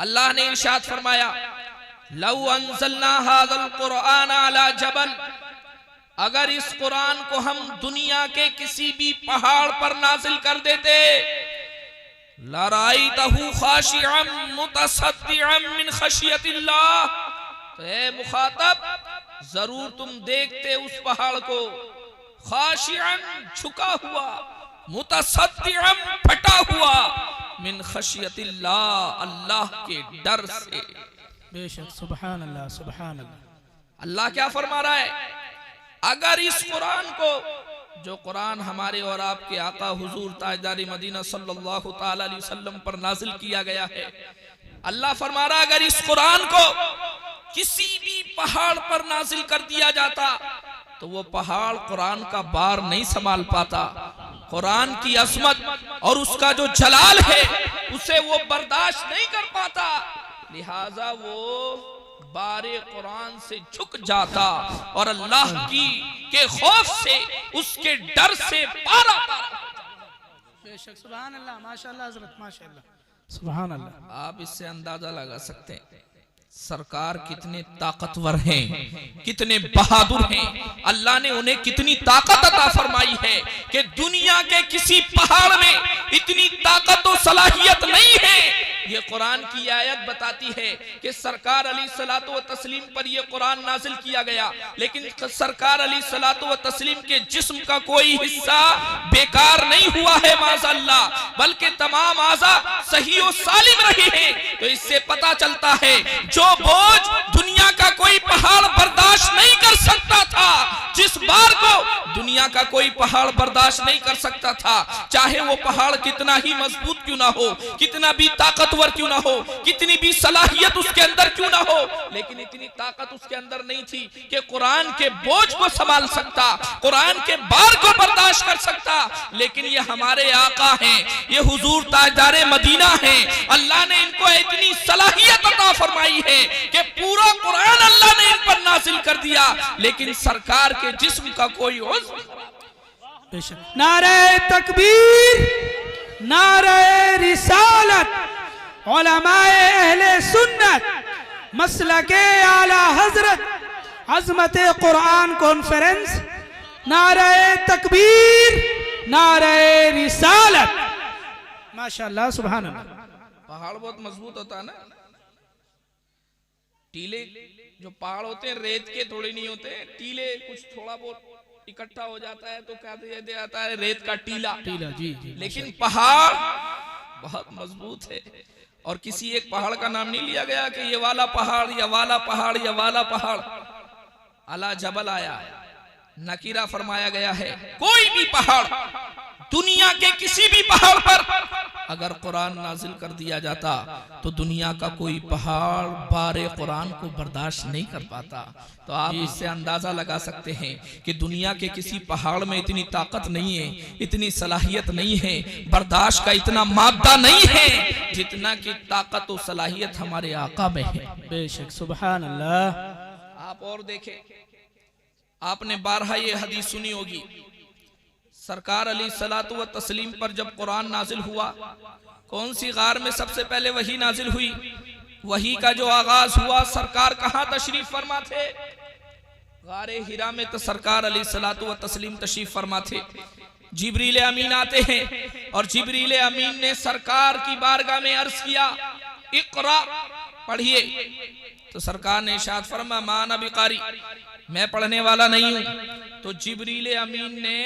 अल्लाह ने इरशाद फरमाया, लौ अंज़लना हाज़ल कुरआन अला जबल, अगर इस कुरान को हम दुनिया के किसी भी पहाड़ पर नाजिल कर देते, लराइतहु खाशिअन मुतसद्दिअन मिन खशियतिल्लाह, तो ए मुखातब जरूर तुम देखते उस पहाड़ को खाशिअन झुका हुआ, मुतसद्दिअन फटा हुआ, मिन खशियतिल्लाह अल्लाह के डर से। बेशक, सुभान अल्लाह, सुभान अल्लाह। अल्लाह क्या फरमा रहा है, अगर इस कुरान को, जो कुरान हमारे और आपके आका हुजूर ताजदार मदीना सल्लल्लाहु ताला अलैहि वसल्लम पर नाजिल किया गया है, अल्लाह फरमा रहा है अगर इस कुरान को किसी भी पहाड़ पर नाजिल कर दिया जाता तो वो पहाड़ कुरान का बार नहीं संभाल पाता। कुरान की अजमत और उसका जो जलाल है उसे वो बर्दाश्त नहीं कर पाता, लिहाजा वो बारे कुरान से झुक जाता और अल्लाह की के खौफ से, उसके डर से पारा पारा। बेशक, सुभान अल्लाह, माशाअल्लाह हज़रत, माशाअल्लाह, सुभान अल्लाह। आप इससे अंदाजा लगा सकते हैं सरकार कितने ताकतवर हैं, कितने बहादुर हैं। अल्लाह ने उन्हें कितनी ताकत अता फरमाई है कि दुनिया के किसी पहाड़ में इतनी ताकत और सलाहियत नहीं है। ये कुरान की आयत बताती है कि सरकार अलैहिस्सलातु व तस्लीम पर यह कुरान नाजिल किया गया, लेकिन सरकार अलैहिस्सलातु व तस्लीम के जिस्म का कोई हिस्सा बेकार नहीं हुआ है माज़अल्लाह, बल्कि तमाम आज़ा सही और सालिम रहे हैं। तो इससे पता चलता है जो बोझ दुनिया का कोई पहाड़ बर्दाश्त नहीं कर सकता था, जिस बार को दुनिया का कोई पहाड़ बर्दाश्त नहीं कर सकता था, चाहे वो पहाड़ कितना ही मजबूत क्यों ना हो, कितना भी ताकतवर क्यों ना हो, कितनी भी सलाहियत उसके अंदर क्यों ना हो, लेकिन इतनी ताकत उसके अंदर नहीं थी कि कुरान के बोझ को संभाल सकता, कुरान के बार को बर्दाश्त कर सकता। लेकिन ये हमारे आका हैं, ये हुजूर ताजदारे मदीना हैं, अल्लाह ने इनको इतनी सलाहियत अता फरमाई है कि पूरा कुरान अल्लाह ने इन पर नाजिल कर दिया, लेकिन सरकार के जिस्म का कोई बेशक। नारे तकबीर, नारे रिसालत, उलमाए अहले सुन्नत, मसलके आला हजरत, अजमते कुरान कॉन्फ्रेंस, नारे तकबीर, नारे रिसालत, माशाअल्लाह, सुभान अल्लाह। पहाड़ बहुत मजबूत होता है ना, टीले जो पहाड़ होते हैं रेत के थोड़े नहीं होते, टीले कुछ थोड़ा बहुत इकट्ठा हो जाता है तो क्या दिया जाता है, रेत का टीला। टीला, जी जी। लेकिन पहाड़ बहुत मजबूत है और किसी एक पहाड़ का नाम नहीं लिया गया कि ये वाला पहाड़, ये वाला पहाड़, ये वाला पहाड़। अला जबल आया, नकीरा फरमाया गया है। कोई भी पहाड़, दुनिया के किसी भी पहाड़ पर अगर कुरान नाजिल कर दिया जाता तो दुनिया का कोई पहाड़ बारे कुरान को बर्दाश्त नहीं कर पाता। तो आप इससे अंदाजा लगा सकते हैं कि दुनिया के किसी पहाड़ में इतनी ताकत नहीं है, इतनी सलाहियत नहीं है, बर्दाश्त का इतना मादा नहीं है जितना कि ताकत और सलाहियत हमारे आका में है। बेशक, सुभान अल्लाह। आप और देखें, आपने बारहा ये हदीस सुनी होगी, सरकार अलैहिस्सलातु व तस्लीम पर जब कुरान नाजिल हुआ, कौन सी गार में सबसे पहले वही नाजिल हुई? वही का जो आगाज हुआ, सरकार कहाँ तशरीफ फरमा थे? गारे हिरा में तो सरकार अलैहिस्सलातु व तस्लीम तशरीफ फरमा थे। जिब्रील अमीन आते हैं और जिब्रील अमीन ने सरकार की बारगाह में अर्ज किया, इक़रा, पढ़िए। तो सरकार ने इरशाद फरमा, मा अना बिकारी, मैं पढ़ने वाला नहीं हूं। तो जिब्रील अमीन ने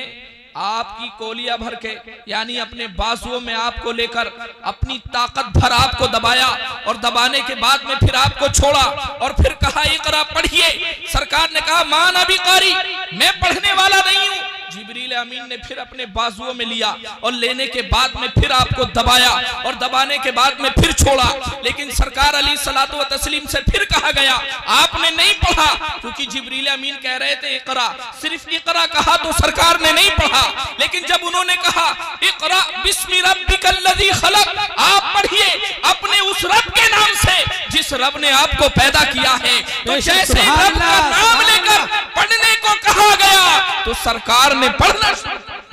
आपकी कोलिया भर के, यानी अपने बाजुओं में आपको लेकर अपनी ताकत भर आपको दबाया और दबाने के बाद में फिर आपको छोड़ा और फिर कहा, इक़रा, पढ़िए। सरकार ने कहा, मा अना बिकारी, मैं पढ़ने वाला नहीं हूं। जिब्रील अमीन ने फिर अपने बाजुओं में लिया और लेने के बाद में फिर आपको दबाया और दबाने के बाद में फिर छोड़ा। लेकिन सरकार अलैहिस्सलातु व तस्लीम से फिर कहा गया, आपने नहीं पढ़ा, क्योंकि जिब्रील अमीन कह रहे थे इक़रा, सिर्फ इक़रा कहा तो सरकार ने नहीं पढ़ा। लेकिन जब उन्होंने कहा, इक़रा बिस्मि रब्बिकल्लज़ी खलक़, आप पढ़िए अपने उस रब के नाम से जिस रब ने आपको पैदा किया है। तो जैसे रब का नाम लेकर पढ़ने को कहा गया तो सरकार ने पढ़ना।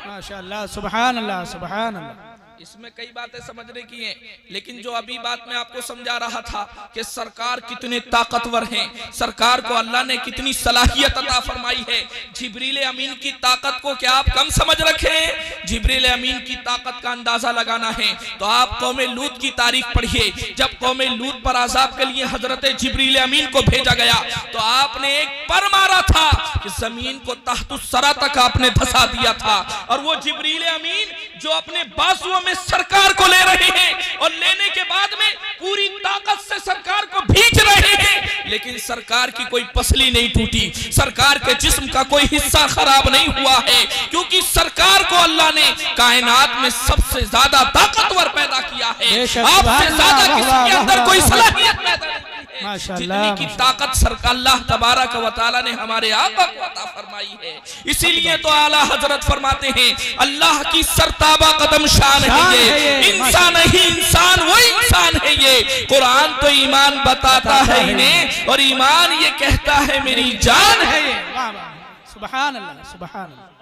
माशाअल्लाह, सुभान अल्लाह, सुभान अल्लाह। इसमें कई बातें समझने की हैं, लेकिन जो अभी बात मैं आपको समझा रहा था कि सरकार कितने ताकतवर हैं, सरकार को अल्लाह ने कितनी सलाहियत अता फरमाई है। जिब्रील अमीन की ताकत को क्या आप कम समझ रखे हैं? जिब्रील अमीन की ताकत का अंदाजा लगाना है तो आप कौम लूत की तारीख पढ़िए। जब कौम लूत पर अज़ाब के लिए हजरत जिब्रील अमीन को भेजा गया तो आपने एक पर मारा था कि जमीन को तहतुस सरा तक आपने धसा दिया था, और वो जिब्रील अमीन जो अपने बाजुओं में सरकार को ले रहे हैं और लेने के बाद में पूरी ताकत से सरकार को भींच रहे हैं, लेकिन सरकार की कोई पसली नहीं टूटी, सरकार के जिस्म का कोई हिस्सा खराब नहीं हुआ है, क्योंकि सरकार को अल्लाह ने कायनात में सबसे ज्यादा ताकतवर पैदा किया है। आपसे ज्यादा किसी के अंदर कोई सलाहियत पैदा नहीं है जितनी की ताकत सरकार अल्लाह तबारक व तआला ने हमारे आका को अता फरमाई है। इसीलिए तो आला हजरत फरमाते हैं अल्लाह की सरताबा कदम शान है ये, इंसान ही इंसान वो इंसान है ये। कुरान तो ईमान बताता है इन्हें और ईमान ये कहता है मेरी जान है ये। सुभान अल्लाह, सुभान अल्लाह।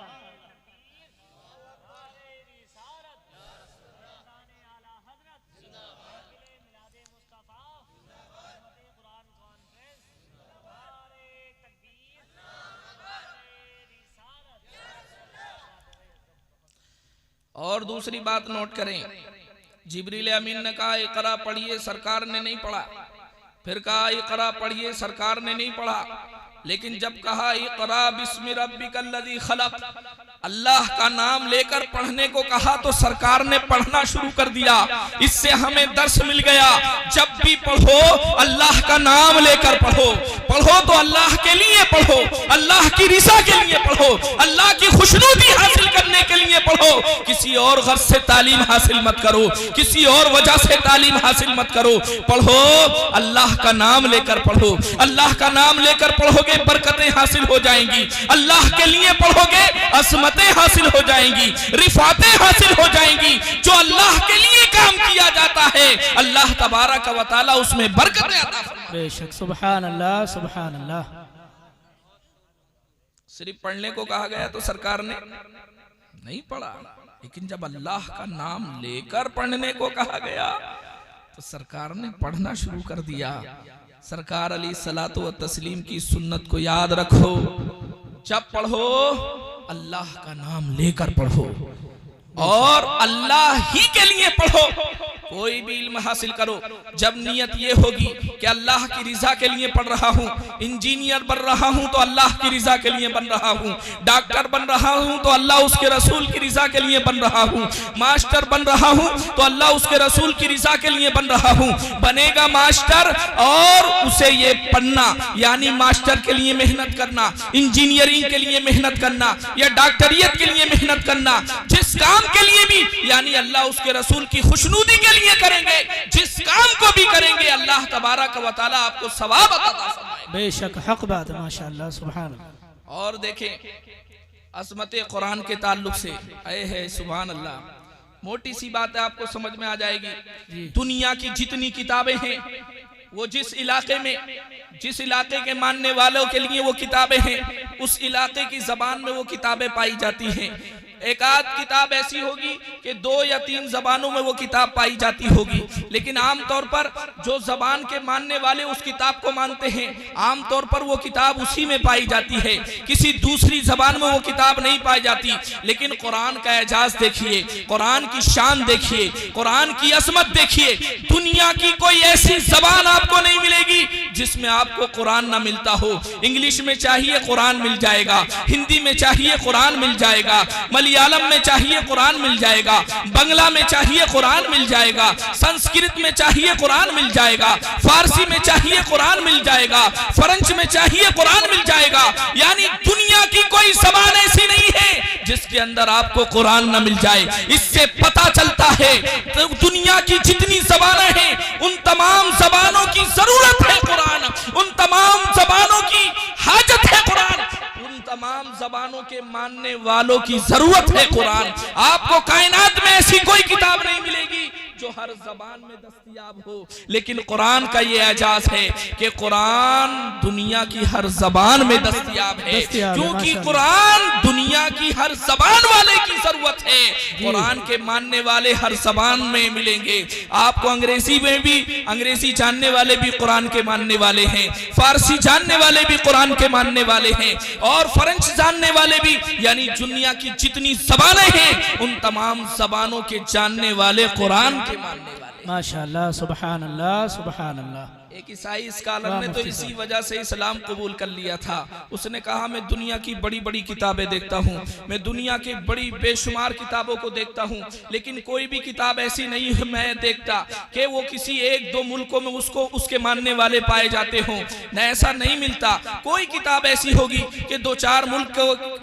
और दूसरी बात नोट करें, जिब्रील अमीन ने कहा इकरा पढ़िए, सरकार ने नहीं पढ़ा। फिर कहा इकरा पढ़िए, सरकार ने नहीं पढ़ा। लेकिन जब कहा इकरा बिस्मि रब्बिकल्लज़ी खलक, अल्लाह का नाम लेकर पढ़ने को कहा तो सरकार ने पढ़ना शुरू कर दिया। इससे हमें दर्श मिल गया, जब भी पढ़ो अल्लाह का नाम लेकर पढ़ो। पढ़ो तो अल्लाह के लिए पढ़ो, अल्लाह की रिज़ा के लिए पढ़ो, अल्लाह की खुशनुदी हासिल करने के लिए पढ़ो। किसी और गर्ज से तालीम हासिल मत करो, किसी और वजह से तालीम हासिल मत करो। पढ़ो अल्लाह का नाम लेकर पढ़ो। अल्लाह का नाम लेकर पढ़ोगे बरकतें हासिल हो जाएंगी, अल्लाह के लिए पढ़ोगे असमतें हासिल हो जाएंगी, रिफातें हासिल हो जाएंगी। जो अल्लाह के लिए काम किया जाता है अल्लाह तबारक व तआला उसमें बरकतें अता फरमाता है। बेशक, सुभान अल्लाह, सुभान अल्लाह। सिर्फ पढ़ने को कहा गया तो सरकार ने नहीं पढ़ा, लेकिन जब अल्लाह का नाम लेकर पढ़ने को कहा गया तो सरकार ने पढ़ना शुरू कर दिया। सरकार अलैहिस्सलातु व तस्लीम की सुन्नत को याद रखो, जब पढ़ो अल्लाह का नाम लेकर पढ़ो और अल्लाह ही के लिए पढ़ो। कोई भी इल्म हासिल करो जब नियत ये होगी कि अल्लाह की रिजा के लिए पढ़ रहा हूँ, इंजीनियर बन रहा हूँ तो अल्लाह की रिजा के लिए बन रहा हूँ, डॉक्टर बन रहा हूँ तो अल्लाह उसके रसूल की रिजा के लिए बन रहा हूँ, मास्टर बन रहा हूँ तो अल्लाह उसके रसूल की रिजा के लिए बन रहा हूँ। बनेगा मास्टर और उसे ये पढ़ना यानी मास्टर के लिए मेहनत करना, इंजीनियरिंग के लिए मेहनत करना या डॉक्टरियत के लिए मेहनत करना, जिस काम के लिए भी यानी अल्लाह उसके रसूल की खुशनुदी के लिए करेंगे, जिस काम को भी करेंगे अल्लाह तबारक व तआला आपको सवाब अता फरमाएगा। बेशक हक बात है, माशाअल्लाह, सुभान अल्लाह। और देखें अज़मत कुरान के ताल्लुक से आए है, सुभान अल्लाह, मोटी सी बात है आपको समझ में आ जाएगी। दुनिया की जितनी किताबें हैं वो जिस इलाके में जिस इलाके के मानने वालों के लिए वो किताबें हैं उस इलाके की जबान में वो किताबें पाई जाती हैं। एक आध किताब ऐसी होगी कि 2 या 3 जबानों में वो किताब पाई जाती होगी, लेकिन आमतौर पर जो जबान के मानने वाले उस किताब को मानते हैं आमतौर पर वो किताब उसी में पाई जाती है, किसी दूसरी जबान में वो किताब नहीं पाई जाती। लेकिन कुरान का एजाज देखिए, कुरान की शान देखिए, कुरान की अजमत देखिए। दुनिया की कोई ऐसी जबान आपको नहीं मिलेगी जिसमें आपको कुरान ना मिलता हो। इंग्लिश में चाहिए कुरान मिल जाएगा, हिंदी में चाहिए कुरान मिल जाएगा, मलयालम में चाहिए कुरान मिल जाएगा, बंगला में चाहिए कुरान मिल जाएगा, संस्कृत में चाहिए कुरान मिल जाएगा, फारसी में चाहिए कुरान मिल जाएगा, फ्रेंच में चाहिए कुरान मिल जाएगा। यानी दुनिया की कोई जबान ऐसी नहीं है जिसके अंदर आपको कुरान न मिल जाए। इससे पता चलता है तो दुनिया की जितनी जबानें हैं उन तमाम जबानों की जरूरत है कुरान, उन तमाम जबानों की हाजत है कुरान, उन तमाम जबानों के मानने वालों की जरूरत है कुरान। आपको कायनात में ऐसी कोई किताब नहीं मिलेगी जो हर जबान में दस्तयाब हो। लेकिन कुरान का ये एजाज है कि कुरान दुनिया की हर जबान में दस्तयाब है, क्योंकि कुरान दुनिया की हर जबान वाले की जरूरत है। कुरान के मानने वाले हर जबान में मिलेंगे आपको। अंग्रेजी में भी, अंग्रेजी जानने वाले भी कुरान के मानने वाले हैं, फारसी जानने वाले भी कुरान के मानने वाले हैं, और फ्रेंच जानने वाले भी, यानी दुनिया की जितनी जबानें हैं उन तमाम जबानों के जानने वाले कुरान के मानने वाले। माशाअल्लाह, सुभान अल्लाह, सुभान अल्लाह। एक ईसाई स्कॉलर ने तो इसी वजह से इस्लाम कबूल कर लिया था। उसने कहा मैं दुनिया की बड़ी बड़ी किताबें देखता हूँ, मैं दुनिया की बड़ी बेशुमार किताबों को देखता हूँ, लेकिन कोई भी किताब ऐसी नहीं है मैं देखता कि वो किसी एक दो मुल्कों में उसको उसके मानने वाले पाए जाते हों। न ऐसा नहीं मिलता। कोई किताब ऐसी होगी कि दो चार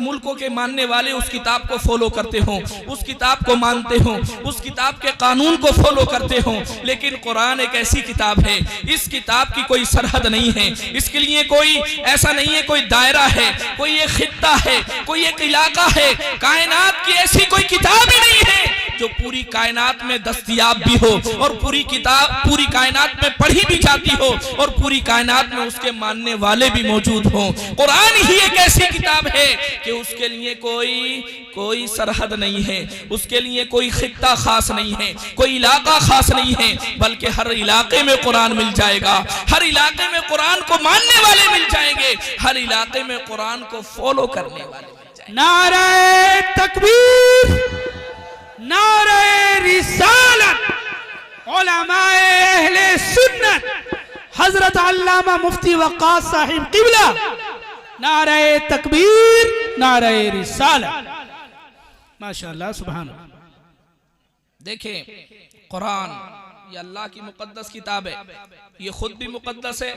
मुल्कों के मानने वाले उस किताब को फॉलो करते हों, उस किताब को मानते हों, उस किताब के कानून को फॉलो करते हों। लेकिन कुरान एक ऐसी किताब है, इस किताब की कोई सरहद नहीं है, इसके लिए कोई ऐसा नहीं है, कोई दायरा है, कोई एक खित्ता है, कोई एक इलाका है। कायनात की ऐसी कोई किताब ही नहीं है जो पूरी कायनात में दस्तयाब भी हो और पूरी किताब पूरी कायनात में पढ़ी भी जाती हो और पूरी कायनात में उसके मानने वाले भी मौजूद हों। कुरान ही एक ऐसी किताब है कि उसके लिए कोई सरहद नहीं है, उसके लिए कोई खित्ता खास नहीं है, कोई इलाका खास नहीं है, बल्कि हर इलाके में कुरान मिल जाएगा, हर इलाके में कुरान को मानने वाले मिल जाएंगे, हर इलाके में कुरान को फॉलो करने वाले मिल जाएंगे। नारे तकबीर, नारे रिसालत, उलमाए अहले सुन्नत, हजरत अल्लामा मुफ्ती वक्कास साहिब क़िबला, नारे तकबीर, नारे रिसालत। माशाअल्लाह, सुभान अल्लाह। देखें, कुरान ये अल्लाह की मुकद्दस किताब है, ये खुद भी मुकद्दस है,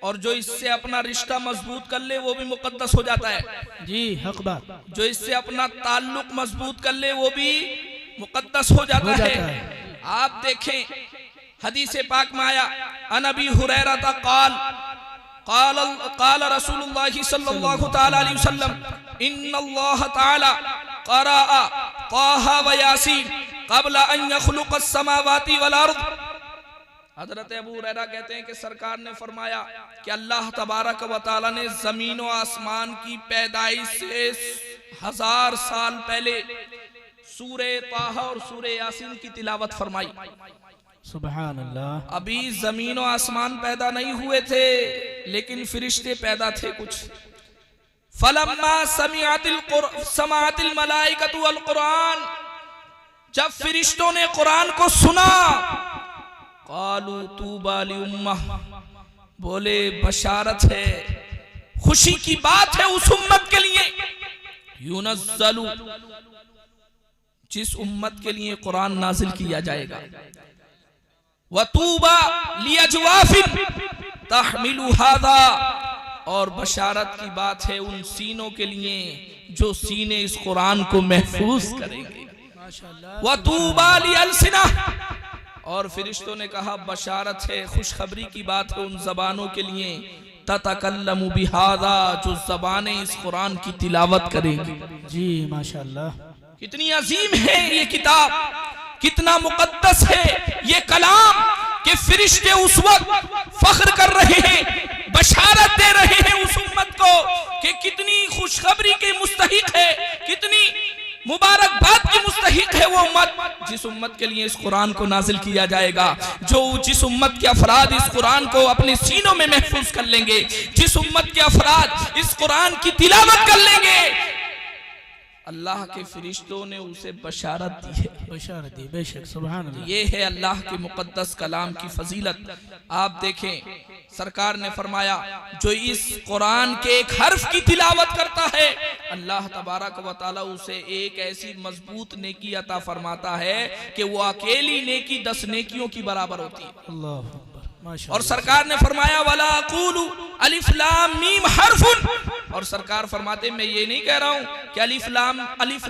और जो इससे अपना रिश्ता मजबूत कर ले वो भी मुकद्दस हो जाता है। जी, हक बात। जो इससे अपना ताल्लुक मजबूत कर ले वो भी मुकद्दस हो जाता है। आप देखें, हदीस पाक में आया, अन अबी हुरैरा क़ाल रसूलुल्लाह सल्लल्लाहु तआला अलैहि वसल्लम इन्नल्लाह तआला क़राअ ताहा व यासीन क़ब्ल अन यख़्लुक़स समावाति वल अर्द। हज़रत अबू हुरैरा कहते हैं कि सरकार ने फरमाया कि अल्लाह तबारक व तआला ने जमीन व आसमान की पैदाइश से 1000 साल पहले सूरे ताहा और सूरे यासीन की तिलावत फरमाई। सुभान अल्लाह। अभी जमीन और आसमान पैदा नहीं हुए थे, लेकिन फरिश्ते पैदा थे कुछ। फलम्मा समाअतिल मलाइकतु वल कुरान, जब फरिश्तों ने कुरान को सुना, क़ालू तूबा लि उम्मह, बोले बशारत है, खुशी की बात है उस उम्मत के लिए, युनज़्ज़लु, जिस उम्मत के लिए कुरान नाजिल किया जाएगा, वतूबा लिअजवाफिन तहमिलु हादा, और बशारत की बात है उन सीनों के लिए जो सीने इस कुरान को महफूज करेंगे। वतूबा लिअलसिना, और फरिश्तों ने कहा बशारत है, खुशखबरी की बात है उन जबानों के लिए, ततकल्लमु बिहादा, जो जबानें इस कुरान की तिलावत करेंगी। जी माशाअल्लाह। कितनी अजीम है ये किताब, कितना मुकद्दस है ये कलाम, कि फरिश्ते उस वक्त फख्र कर रहे हैं, बशारत दे रहे हैं उस उम्मत को कि कितनी खुशखबरी के मुस्तहिक है, कितनी मुबारकबाद की मुस्तहिक है वो उम्मत जिस उम्मत के लिए इस कुरान को नाजिल किया जाएगा, जिस उम्मत के अफराद इस कुरान को अपने सीनों में महफूज कर लेंगे, जिस उम्मत के अफराद इस कुरान की तिलावत कर लेंगे, अल्लाह के फरिश्तों ने उसे बशारत दी है। बशारत दी, बेशक, सुभान अल्लाह। ये है अल्लाह के मुकद्दस कलाम की फजीलत। आप देखें, सरकार ने फरमाया जो इस कुरान के एक हर्फ की तिलावत करता है, अल्लाह तबारक व तआला उसे एक ऐसी मजबूत नेकी अता फरमाता है कि वो अकेली नेकी 10 नेकियों की बराबर होती है। अल्लाह अकबर, माशाअल्लाह। और सरकार ने फरमाया वला अक़ूलु अलिफ लाम मीम हर्फुन, और सरकार फरमाते मैं ये नहीं कह रहा हूँ कि अलिफ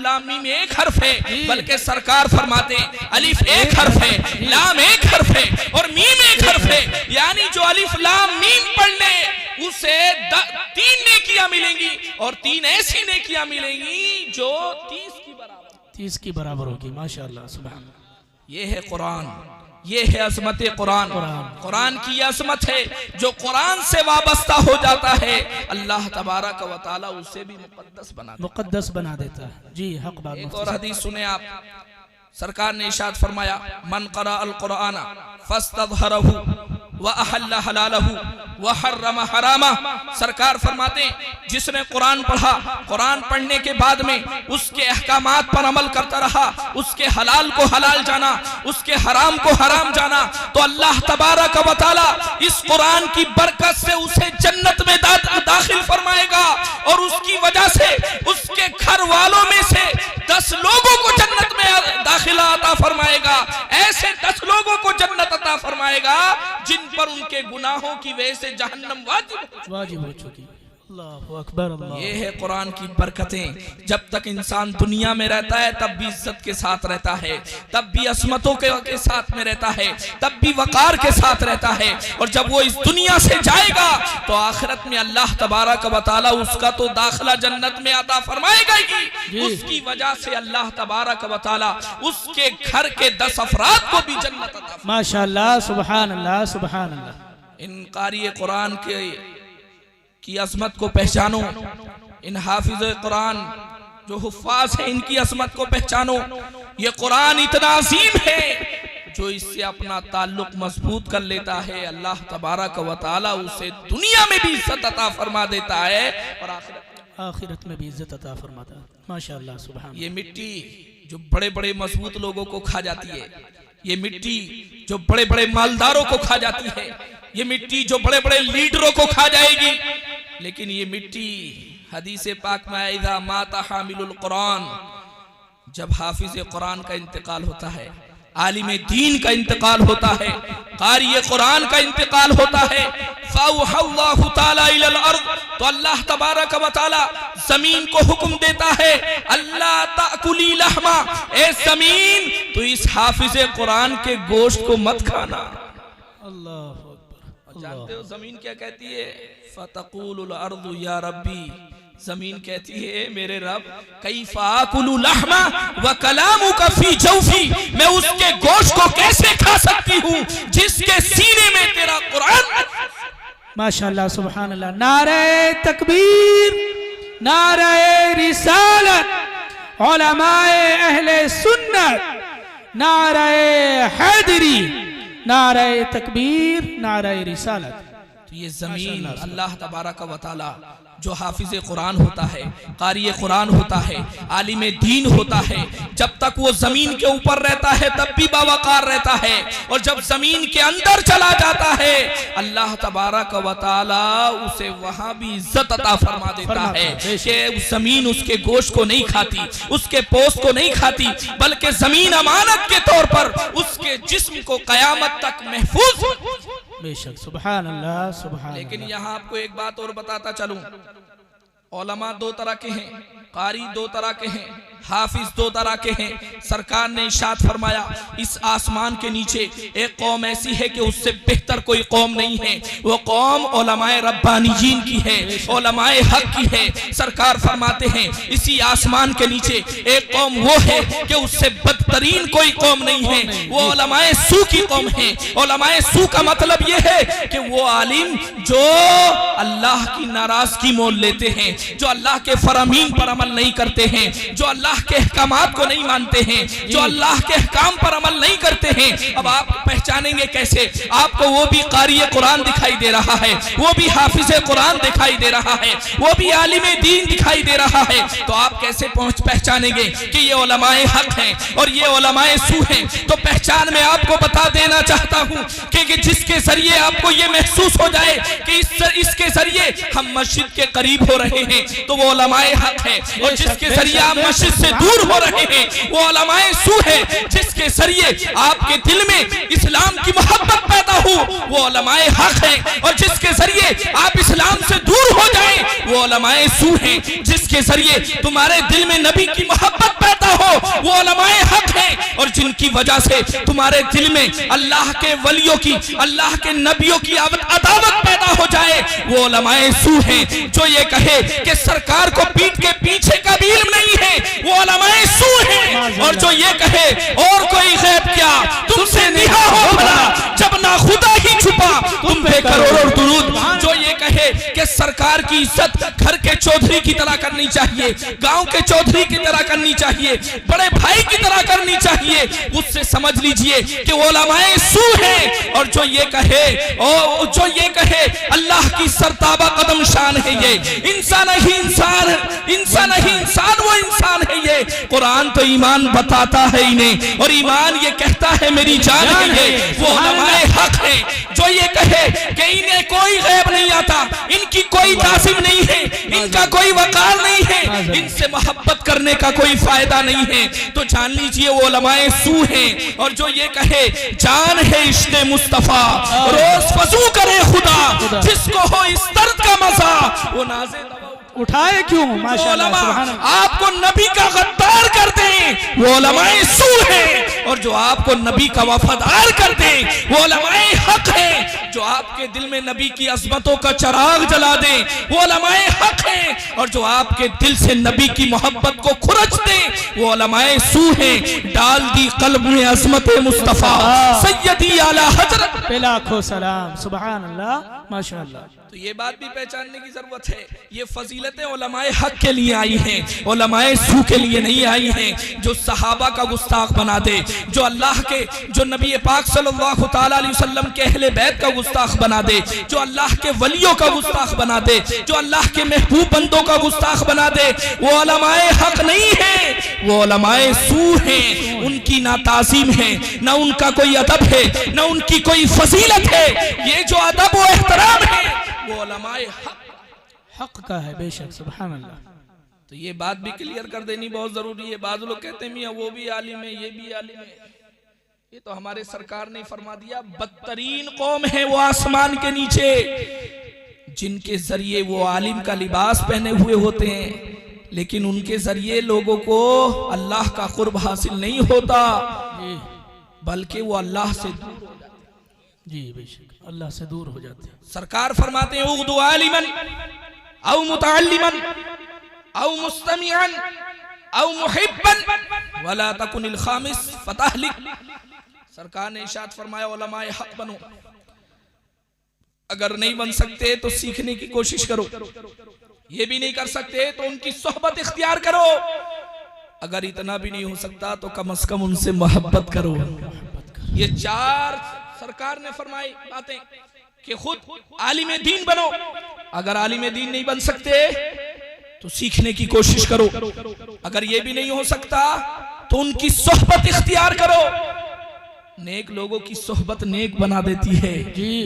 लाम मीम एक हर्फ है, बल्कि सरकार फरमाते अलिफ एक हर्फ है, लाम एक हर्फ है और मीम एक हर्फ है। यानी जो अलिफ लाम मीम पढ़ ले उसे 3 नेकियां मिलेंगी, और 3 ऐसी नेकियां मिलेंगी जो 30 की बराबर 30 की बराबर होगी। माशाअल्लाह, सुभान। ये है कुरान। ये है अजमत कुरान। कुरान की यह अजमत है, जो कुरान से वाबस्ता हो जाता है अल्लाह तबारक व तआला उसे भी मुक़द्दस बना देता है। जी हक बात। एक और हदीस सुने आप, सरकार ने इरशाद फरमाया, मन क़रा अल कुरान फस्तज़हरहु व अहल्ल हलालहु व हर्रम हरामा। सरकार फरमाते हैं, जिसने कुरान पढ़ा, कुरान पढ़ने के बाद में उसके अहकामात पर अमल करता रहा, उसके हलाल को हलाल जाना, उसके हराम को हराम जाना, तो अल्लाह तबारक व तआला इस कुरान की बरकत से उसे जन्नत में दाखिल फरमाएगा और उसकी वजह से उसके घर वालों में से 10 लोगों को जन्नत में दाखिला अता फरमाएगा। ऐसे 10 लोगों को जन्नत अता फरमाएगा जिन पर उनके गुनाहों की वजह से जहन्नम वाजिब हो चुकी। अल्लाहु अकबर। अल्लाह। ये है कुरान की बरकतें। जब तक इंसान दुनिया में रहता है तब भी इज्जत के साथ रहता है, तब भी असमतों के साथ में रहता है, तब भी वकार के साथ रहता है, और जब वो इस दुनिया से जाएगा तो आखिरत में अल्लाह तबारक व तआला उसका तो दाखिला जन्नत में अता फरमाएगा ही, उसकी वजह से अल्लाह तबारक व तआला उसके घर के 10 अफराद को भी जन्नत अता। माशाअल्लाह, सुभान अल्लाह, सुभान अल्लाह। इन कारी कुरान की अजमत को पहचानो, इन हाफिज कुरान जो हुफ्फाज हैं इनकी अजमत को पहचानो। ये कुरान इतना अजीम है, जो इससे अपना ताल्लुक मजबूत कर लेता है अल्लाह तबारक व तआला उसे दुनिया में भी इज्जत अता फरमा देता है और आखिरत में भी इज्जत अता फरमाता है। माशाअल्लाह, सुभान। ये मिट्टी जो बड़े बड़े मजबूत लोगों को खा जाती है, ये मिट्टी जो बड़े बड़े मालदारों को खा जाती है, ये मिट्टी जो बड़े बड़े लीडरों को खा जाएगी, लेकिन ये मिट्टी हदीस पाक में आया, इज़ा माता हामिलुल कुरान, जब हाफिज कुरान का इंतकाल होता है, आलिम दीन का इंतकाल होता है, कारी कुरान का इंतकाल होता है, फ़अव्हल्लाहु तआला इलल अर्द, तो अल्लाह तबारक व तआला जमीन को हुक्म देता है, अल्लाह ताकुली लहमा, ए जमीन तो इस हाफिज कुरान के गोश्त को मत खाना। अल्लाह। जानते हो जमीन क्या कहती है? फतक़ूलुल अर्दु या रब्बी, जमीन कहती है मेरे रब, कैफ़ा आकुलु लहमा व कलामुका फी जौफी, मैं उसके गोश्त को कैसे खा सकती हूँ जिसके सीने में तेरा कुरान। माशाअल्लाह, सुभान अल्लाह। नारे तकबीर, नारे रिसालत, उलमाए अहले सुन्नत, नारे हैदरी, नारे तकबीर, नारे रिसालत। तो ये जमीन अल्लाह तबारक व तआला जो हाफिज कुरान होता है, कारी कुरान होता है, आलिम दीन होता है, जब तक वो जमीन के ऊपर रहता है तब भी बावकार रहता है, और जब जमीन के अंदर चला जाता है अल्लाह तबारक व तआला उसे वहां भी इज्जत अता फरमा देता है कि उस जमीन उसके गोश्त को नहीं खाती, उसके पोस्ट को नहीं खाती, बल्कि जमीन अमानत के तौर पर उसके जिस्म को कयामत तक महफूज। बेशक, सुभान अल्लाह, सुभान। लेकिन यहाँ आपको एक बात और बताता चलूं, उलमा 2 तरह के हैं, कारी 2 तरह के हैं, हाफिज 2 तरह के हैं। सरकार ने इरशाद फरमाया, इस आसमान के नीचे एक कौम ऐसी है कि उससे बेहतर कोई कौम नहीं है, वो कौम उलमाए रब्बानीयीन की है, उलमाए हक की है। सरकार फरमाते हैं इसी आसमान के नीचे एक कौम वो है कि उससे बदतरीन कोई कौम नहीं है, वो उलमाए सू की कौम है। उलमाए सू का मतलब ये है कि वो आलिम जो अल्लाह की नाराजगी मोल लेते हैं, जो अल्लाह के फरामीन पर अमल नहीं करते हैं, जो अल्लाह के अहकामात को नहीं मानते हैं, जो अल्लाह के अहकाम पर अमल नहीं करते हैं। अब आप पहचानेंगे कैसे? आपको वो भी कारी कुरान दिखाई दे रहा है, वो भी हाफिज कुरान दिखाई दे रहा है, वो भी आलिम दीन दिखाई दे रहा है, तो आप कैसे पहचानेंगे कि ये उलमाए हक हैं और ये उलमाए सू हैं? तो पहचान में आपको बता देना चाहता हूँ कि जिसके जरिए आपको ये महसूस हो जाए कि इसके जरिए हम मस्जिद के करीब हो रहे हैं तो वो उलमाए हक है, और जिसके जरिए आप मस्जिद से दूर हो रहे हैं वो उलमाए सू है। जिसके जरिए आपके दिल में इस्लाम की मोहब्बत पैदा हो वो उलमाए हक है, और जिसके जरिए आप इस्लाम से दूर हो जाएं वो उलमाए सू है। जिसके जरिए तुम्हारे दिल में नबी की मोहब्बत पैदा हो वो उलमाए हक है, और जिनकी वजह से तुम्हारे दिल में अल्लाह के वलियों की, अल्लाह के नबियों की अदावत पैदा हो जाए वो उलमाए सू है। जो ये कहे कि सरकार को पीठ के पीछे का भी इल्म नहीं है, वो उलमाए सू हैं। और जो ये कहे और कोई गैब क्या तुमसे निहा हो भला, जब ना खुदा ही छुपा तुम पे करोड़ों दुरूद। जो ये कहे कि सरकार की इज्जत घर के चौधरी की तरह करनी चाहिए, गांव के चौधरी की तरह करनी चाहिए, बड़े भाई की तरह करनी चाहिए, उससे समझ लीजिए कि वो उलमाए सू हैं। और जो ये कहे अल्लाह की सरताबा कदम शान है ये, इंसान ही इंसान, इंसान ही इंसान, वो इंसान है ये। कुरान तो ईमान बताता है इन्हें, और ईमान ये कहता है मेरी जान है ये। वो उलमाए हक है। जो ये कहे कि इन्हें कोई गैब नहीं आता, इनकी कोई तासीम नहीं है, इनका कोई वकार नहीं है, इनसे मोहब्बत करने का कोई फायदा नहीं है, तो जान लीजिए वो उलमाए सू हैं। और जो ये कहे जान है इश्क़ मुस्तफा, रोज वज़ू करे खुदा, जिसको हो इस दर्द का मजा वो नाज़े उठाए क्यों। माशाअल्लाह, आपको नबी का गद्दार कर दें वो उलमाए सू हैं, और जो आपको नबी का वफादार कर दें वो उलमाए हक हैं। जो आपके दिल में नबी की अज़मतों का चिराग जला दें वो उलमाए हक हैं, और जो आपके दिल से नबी की मोहब्बत को खुरच दें वो उलमाए सू हैं। डाल दी कल्ब में अज़मत मुस्तफा सैयदी आला हजरत पे लाखों सलाम। सुभान अल्लाह, माशाअल्लाह। तो ये बात भी पहचानने की जरूरत है, ये फजीलतें उलमाए हक के लिए आई हैं, उलमाए सू के लिए नहीं आई हैं। जो सहाबा का गुस्ताख बना दे, जो अल्लाह के, जो नबी पाक सल्लल्लाहु तआला अलैहि वसल्लम के अहले बैत का गुस्ताख बना दे, जो अल्लाह के वलियों का गुस्ताख बना दे, जो अल्लाह के महबूब बंदों का गुस्ताख बना दे, वो उलमाए हक नहीं है, वो उलमाए सू हैं। उनकी ना ताज़ीम है, ना उनका कोई अदब है, ना उनकी कोई फजीलत है। ये जो अदब व एहतराम है वो उलमाए हक का है, बेशक। सुभान अल्लाह। तो ये बात भी क्लियर कर देनी बहुत जरूरी है। बाज़ लोग कहते हैं मियां वो भी आलिम है, ये भी आलिम है। ये तो हमारे सरकार ने फरमा दिया बदतरीन कौम है वो आसमान के नीचे, जिनके जरिए वो आलिम का लिबास पहने हुए होते हैं, लेकिन उनके जरिए लोगों को अल्लाह का कुर्ब हासिल नहीं होता, बल्कि वो अल्लाह से दूर हो जाते। जी बेशक, अल्लाह से दूर हो जाते हैं। सरकार फरमाते हैं उग़्दु आलिमन औ मुतअल्लिमन औ मुस्तमिअन औ मुहिब्बन वला तकुनिल खामिस फतहलिक। सरकार ने इरशाद फरमाया उलमाए हक बनो, अगर नहीं बन सकते तो सीखने की कोशिश करो, ये भी नहीं कर सकते तो उनकी सोहबत इख्तियार करो, अगर इतना भी नहीं हो सकता तो कम से कम उनसे मोहब्बत करो। ये चार सरकार ने फरमाई बातें कि खुद आलिम दीन बनो, अगर आलिम दीन नहीं बन सकते तो सीखने की कोशिश करो, अगर ये भी नहीं हो सकता तो उनकी सोहबत इख्तियार करो। नेक लोगों की सोहबत नेक बना देती है,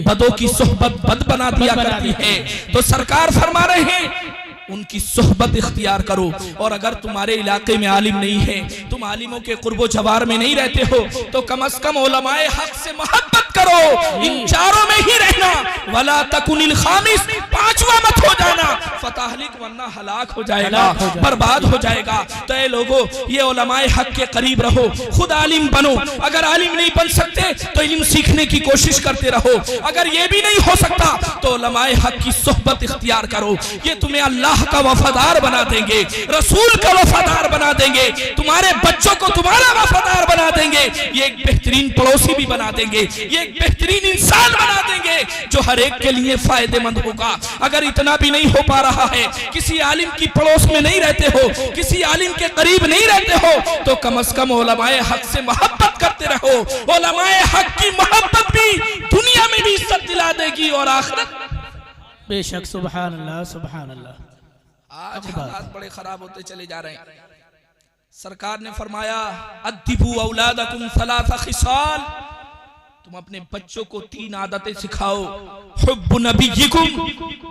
बदों की सोहबत बद बना दिया करती है। तो सरकार फरमा रहे हैं उनकी सोहबत इख्तियार करो, और अगर तुम्हारे इलाके में आलिम नहीं है, तुम आलिमों के कुर्बो जवार में नहीं रहते हो, तो कम से कम उलमाए हक से मोहब्बत करो, इन चारों में ही रहना। वला तकुनिल खामिस, पांचवा मत हो जाना, फतहलिक, वरना हलाक हो जाएगा, बर्बाद हो जाएगा। तो ए लोगों, ये उलमाए हक के करीब रहो, खुद आलिम बनो, अगर आलिम नहीं बन सकते तो इल्म सीखने की कोशिश करते रहो, अगर ये भी नहीं हो सकता तो उलमाए हक की सोहबत इख्तियार करो। ये तुम्हें अल्लाह का वफादार बना देंगे, रसूल का वफादार बना देंगे, तुम्हारे बच्चों को तुम्हारा वफादार बना देंगे, ये एक बेहतरीन पड़ोसी भी बना देंगे, ये एक बेहतरीन इंसान बना देंगे जो हर एक के लिए फायदेमंद होगा। अगर इतना भी नहीं हो पा रहा है, किसी आलिम की पड़ोस में नहीं रहते हो, किसी आलिम के करीब नहीं रहते हो, तो कम से कम उलमाए हक से मोहब्बत करते रहो। उलमाए हक की मोहब्बत भी दुनिया में भी इज्जत दिला देगी और आखिरत। बेशक, सुभान अल्लाह, सुभान अल्लाह। आज हालात बड़े खराब होते चले जा रहे हैं। सरकार ने फरमाया अद्दिबू औलादकुम सलासा खिसाल, तुम अपने बच्चों को 3 आदतें सिखाओ। हुब्बु नबिय्यिकुम,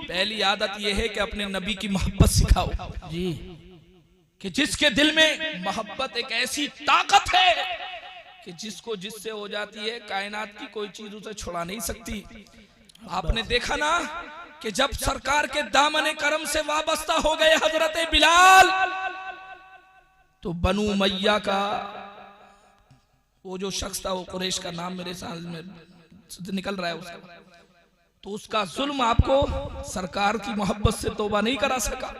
पहली आदत यह है कि अपने नबी की मोहब्बत सिखाओ जी, कि जिसके दिल में मोहब्बत एक ऐसी ताकत है कि जिसको जिससे हो जाती है कायनात की कोई चीज उसे छुड़ा नहीं सकती। आपने देखा ना कि जब सरकार के दामने करम से वाबस्ता हो गए हजरत बिलाल, तो बनु मैया का वो जो शख्स था, वो कुरैश का नाम मेरे साथ में निकल रहा है उसका, तो उसका जुल्म आपको सरकार की मोहब्बत से तौबा नहीं करा सका।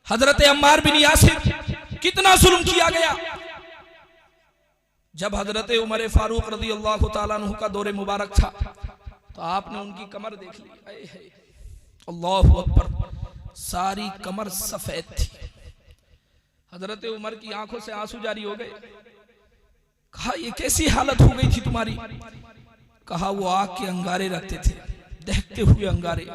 हजरत अम्मार बिन यासिर कितना जुल्म किया गया। जब हजरत उमर फारूक रज़ी अल्लाह तआला अन्हु का दौरे मुबारक था तो आपने उनकी कमर देख ली, अल्लाहु अकबर, सारी कमर सफेद थी। हजरत उमर की आंखों से आंसू जारी हो गए। कहा ये कैसी हालत हो गई थी तुम्हारी? कहा वो आग के अंगारे रखते थे, दहकते हुए अंगारे,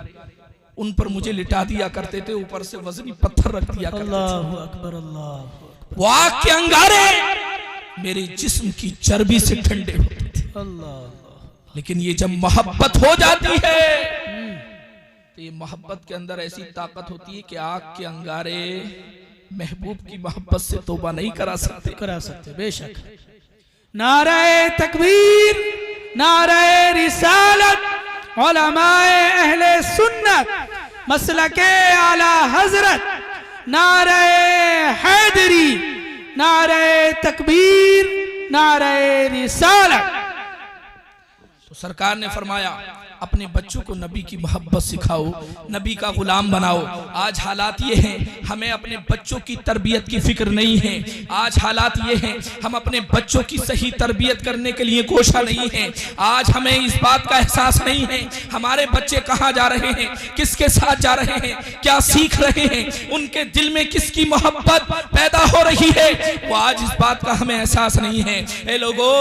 उन पर मुझे लिटा दिया करते थे, ऊपर से वजनी पत्थर रख दिया करते थे। अल्लाहु अकबर, अल्लाह। वो आग के अंगारे मेरे जिस्म की चर्बी से ठंडे होते थे। अल्लाह। लेकिन ये जब मोहब्बत हो जाती है तो ये मोहब्बत के अंदर ऐसी ताकत होती है कि आग के अंगारे महबूब की मोहब्बत से तौबा नहीं करा सकते। बेशक। नारे तकबीर, नारे रिसालत, उलमाए अहले सुन्नत, मसलके आला हजरत, नारे हैदरी, नारे तकबीर, नारे रिसालत। तो सरकार ने फरमाया अपने बच्चों को नबी की मोहब्बत सिखाओ, नबी का गुलाम बनाओ। आज हालात ये हैं हमें अपने बच्चों की तरबियत की फिक्र नहीं है। आज हालात ये हैं हम अपने बच्चों की सही तरबियत करने के लिए कोशा नहीं है। आज हमें इस बात का एहसास नहीं है हमारे बच्चे कहाँ जा रहे हैं, किसके साथ जा रहे हैं, क्या सीख रहे हैं, उनके दिल में किसकी मोहब्बत पैदा हो रही है, वो आज इस बात का हमें एहसास नहीं है। ए लोगों,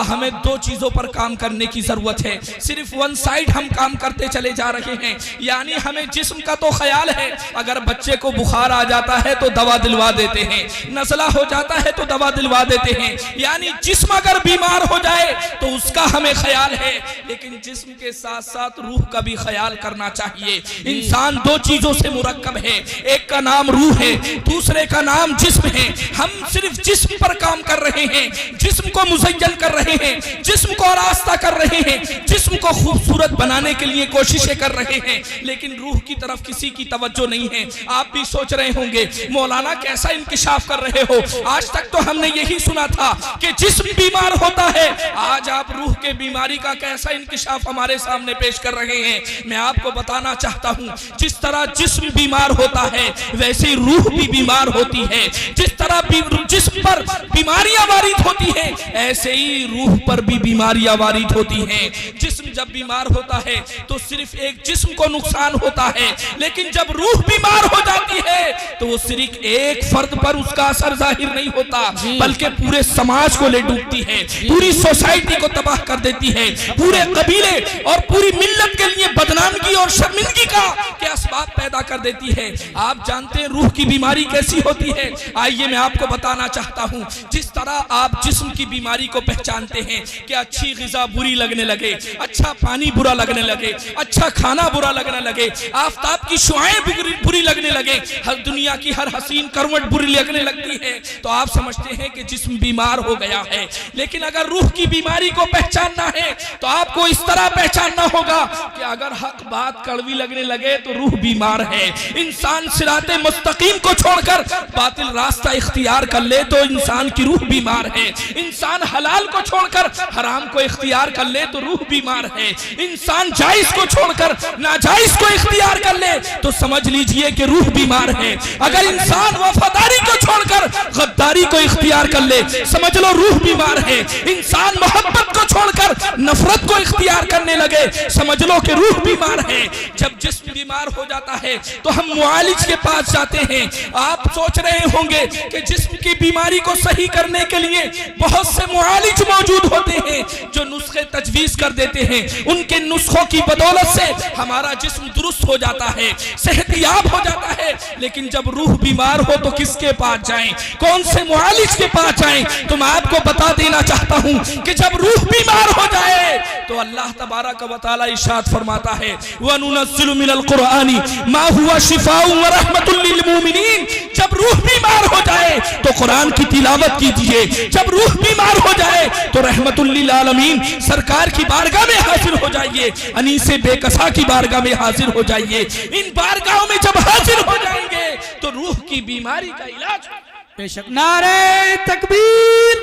हमें दो चीजों पर काम करने की जरूरत है। सिर्फ वन साइड हम काम करते चले जा रहे हैं, यानी हमें जिस्म का तो ख्याल है, अगर बच्चे को बुखार आ जाता है तो दवा दिलवा देते हैं, नज़ला हो जाता है तो दवा दिलवा देते हैं, यानी जिस्म अगर बीमार हो जाए तो उसका हमें ख्याल है, लेकिन जिस्म के साथ साथ रूह का भी ख्याल करना चाहिए। इंसान दो चीजों से मुरक्कब है, एक का नाम रूह है, दूसरे का नाम जिस्म है। हम सिर्फ जिस्म पर काम कर रहे हैं, जिस्म को मुज़य्यन कर रहे हैं, जिस्म को आरास्ता कर रहे हैं, जिस्म को खूबसूरत बनाने के लिए कोशिशें कर रहे हैं, लेकिन रूह की तरफ किसी की तवज्जो नहीं है। आप भी सोच रहे होंगे मौलाना कैसा इंकिशाफ कर रहे हो, आज तक तो हमने यही सुना था कि जिस्म बीमार होता है, आज आप रूह के बीमारी का कैसा इंकिशाफ हमारे सामने पेश कर रहे हैं। मैं आपको बताना चाहता हूं जिस तरह जिस्म बीमार होता है वैसे ही रूह भी बीमार होती है। जिस तरह जिस्म पर बीमारियां वारिद होती है ऐसे ही रूह पर भी बीमारियां वारिद होती हैं। जिस्म जब बीमार होता है तो सिर्फ एक जिस्म को नुकसान होता है, लेकिन जब रूह बीमार हो जाती है तो वो सिर्फ एक फर्द पर उसका असर जाहिर नहीं होता बल्कि पूरे समाज को ले डूबती है, पूरी सोसाइटी को तबाह कर देती है, पूरे कबीले और पूरी मिल्लत के लिए बदनामगी और शर्मिंदगी का के असबाब पैदा कर देती है। आप जानते हैं रूह की बीमारी कैसी होती है? आइए मैं आपको बताना चाहता हूँ। जिस तरह आप जिस्म की बीमारी को पहचानते हैं कि अच्छी ग़िज़ा बुरी लगने लगे, अच्छा पानी बुरा लगने लगे, अच्छा खाना बुरा लगने लगे, आफताब की शुआएं बुरी लगने लगे, हर दुनिया की हर हसीन करवट बुरी लगने लगती है, तो आप समझते हैं कि जिस्म बीमार हो गया है। लेकिन अगर रूह की बीमारी को पहचानना है तो आपको इस तरह पहचानना होगा कि अगर हक बात कड़वी लगने लगे तो रूह बीमार है। इंसान सिराते मुस्तकीम को छोड़कर बातिल रास्ता इख्तियार कर ले तो इंसान की रूह बीमार है। इंसान हलाल को छोड़कर हराम को इख्तियार कर ले तो रूह बीमार है। इंसान जायज को छोड़कर नाजायज को इख्तियार कर ले तो समझ लीजिए कि रूह बीमार है। अगर इंसान वफादारी को छोड़कर गद्दारी को इख्तियार कर ले समझ लो रूह बीमार है। इंसान मोहब्बत को छोड़कर नफरत को इख्तियार करने लगे समझ लो कि रूह बीमार है। जब जिस्म बीमार हो जाता है तो हम मुआलिज के पास जाते हैं। आप सोच रहे होंगे कि जिस्म की बीमारी को सही करने के लिए बहुत से मुआलिज मौजूद होते हैं जो नुस्खे तजवीज कर देते हैं। उनके नुस्खों की बदौलत से हमारा जिस्म दुरुस्त हो जाता है, सेहतियाब हो जाता है। लेकिन जब रूह बीमार हो तो किसके पास जाएं, कौन से मुआलिज के पास जाएं? तो मैं आपको बता देना चाहता हूं कि जब रूह बीमार हो जाए तो अल्लाह तबारक व तआला इरशाद फरमाता है वनुनज़्ज़िलु मिनल कुरआनी मा हुवा शिफाउन व रहमतुल लिल मुमिनीन। जब रूह बीमार हो जाए तो कुरान की तिलावत कीजिए। जब रूह बीमार हो जाए तो रहमतुल लिल आलमीन सरकार की बारगाह में हाजिर हो जाइए, अनीसे बेकसा की बारगाह में हाजिर हो जाइए। इन बारगाहों में जब हाजिर हो जाएंगे तो रूह की बीमारी का इलाज। बेशक। नारे तकबीर,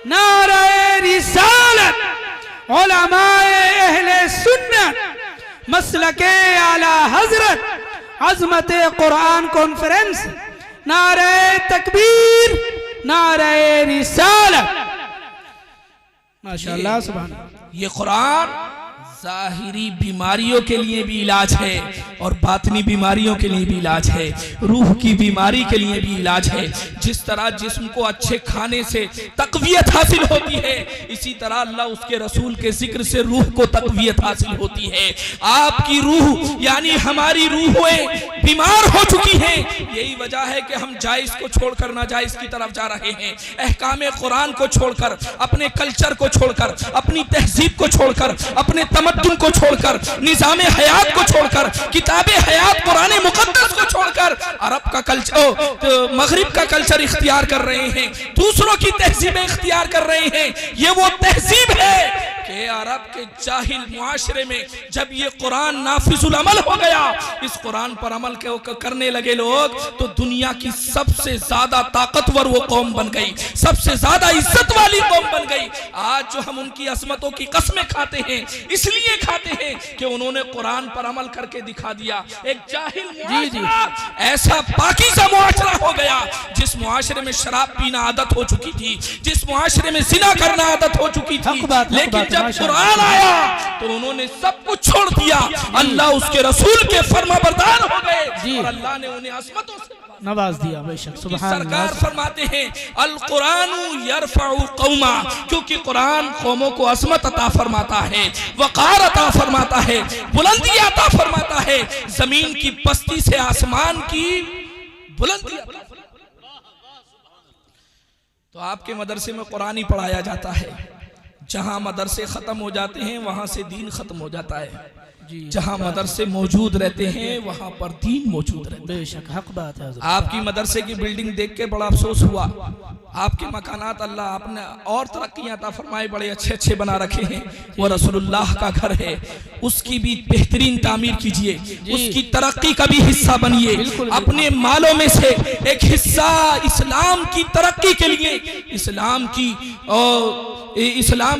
नारे रिसालत, उलमाए अहले सुन्नत, मसलके आला हजरत, अज़मत कुरान कॉन्फ्रेंस, नारे तकबीर, नारे रिसालत। माशाअल्लाह, सुभान अल्लाह। ये कुरान ज़ाहिरी बीमारियों के लिए भी इलाज है और बातनी बीमारियों के लिए भी इलाज है, रूह की बीमारी के लिए भी इलाज है। जिस तरह जिस्म को अच्छे खाने से तकवीयत हासिल होती है, इसी तरह अल्लाह उसके रसूल के जिक्र से रूह को तकवीयत हासिल होती है। आपकी रूह यानी हमारी रूहें बीमार हो चुकी हैं, यही वजह है कि हम जायज को छोड़कर नाजायज की तरफ जा रहे हैं। अहकामे कुरान को छोड़कर, अपने कल्चर को छोड़कर, अपनी तहजीब को छोड़कर, अपने तमद्दुन को छोड़कर, निज़ाम हयात को छोड़कर, किताबे हयात कुरान मुकद्दस को छोड़कर अरब का कल्चर, मगरिब का कल्चर इख्तियार कर रहे हैं, दूसरों की तहजीबें इख्तियार कर रहे हैं। ये वो तहजीब है कि अरब के जाहिल मुआशरे में जब ये कुरान नाफिजुल अमल हो गया, इस कुरान पर अमल करने लगे लोग, तो दुनिया की सबसे ज्यादा ताकतवर वो कौम बन गई, सबसे ज्यादा इज्जत वाली कौम बन गई। आज जो हम उनकी असमतों की कसमें खाते हैं, इसलिए खाते हैं कि उन्होंने कुरान पर अमल करके दिखा दिया। एक जाहिल मुआशरा, ऐसा पाकीज़ा मुआशरा हो गया जिस मुआशरे में शराब पीना आदत हो चुकी थी, जिस मुआशरे में जिना करना आदत हो चुकी थी, लेकिन जब कुरान आया तो उन्होंने सब कुछ छोड़ दिया। अल्लाह उसके रसूल के फरमाबरदार हो गए और अल्लाह ने उन्हें असमतों से नवाज दिया। बेशक, सुभान सरकार फरमाते हैं अल कुरान यरफउ कौमा, क्योंकि कुरान कौमों को असमत अता फरमाता है, वकार अता फरमाता है, बुलंदी अता फरमाता है, जमीन की पस्ती से आसमान की बुलंदी। तो आपके मदरसे में कुरान ही पढ़ाया जाता है। जहां मदरसे खत्म हो जाते हैं वहां से दीन खत्म हो जाता है। जहां मदरसे मौजूद रहते हैं वहां पर दीन मौजूद रहता है। बेशक, हक बात है। आपकी मदरसे की बिल्डिंग देख के बड़ा अफसोस हुआ। आपके मकानात अल्लाह आपने और तरक्कियां अता फरमाए, बड़े अच्छे अच्छे बना रखे हैं। वो रसूलुल्लाह का घर है, उसकी भी बेहतरीन तामीर कीजिए, उसकी तरक्की का भी हिस्सा बनिए। अपने मालों में से एक हिस्सा इस्लाम की तरक्की के लिए, इस्लाम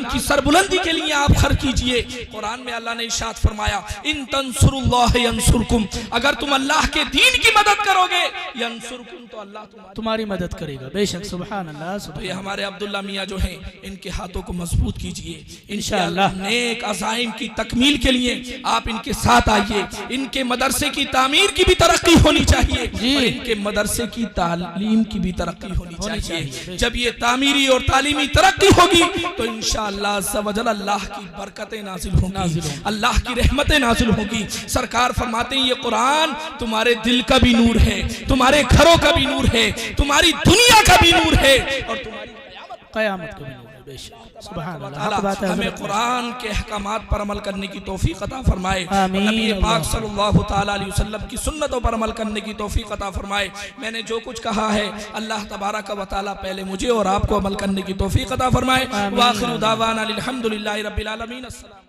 की सरबुलंदी के लिए आप खर्च कीजिए। कुरान में अल्लाह ने इरशाद फरमाया, इन तंसुरुल्लाह यंसुरकुम, अगर तुम अल्लाह के दीन की मदद करोगे, यंसुरकुम, तो अल्लाह तुम्हारी मदद करेगा। बेशक, सुभान अल्लाह। तो ये हमारे अब्दुल्ला मियाँ जो हैं, इनके हाथों को मजबूत कीजिए। इंशाअल्लाह नेक अज़ाइम की तकमील के लिए आप इनके साथ आइए। इनके मदरसे की तामीर की भी तरक्की होनी चाहिए और इनके मदरसे की तालीम की भी तरक्की होनी चाहिए। जब ये तामीरी और तालीमी तरक्की होगी तो इंशाअल्लाह अल्लाह की बरकतें नाजिल होंगी, अल्लाह की रहमतें नाजिल होंगी। सरकार फरमाते हैं ये कुरान तुम्हारे दिल का भी नूर है, तुम्हारे घरों का भी नूर है, तुम्हारी दुनिया का भी नूर है और तुम्हारी क़यामत का भी नूर है। बेशक, सुभान अल्लाह। हमें कुरान के अहकामात पर अमल करने की तौफीक अता फरमाए, नबी पाक सल्लल्लाहु तआला अलैहि वसल्लम की सुन्नतों पर अमल करने की तौफीक अता फरमाए। मैंने जो कुछ कहा है अल्लाह तबारक व तआला पहले मुझे और आपको अमल करने की तौफीक अता फरमाए। व आखिरु दावाना अल्हम्दुलिल्लाहि रब्बिल आलमीन। अस्सलाम।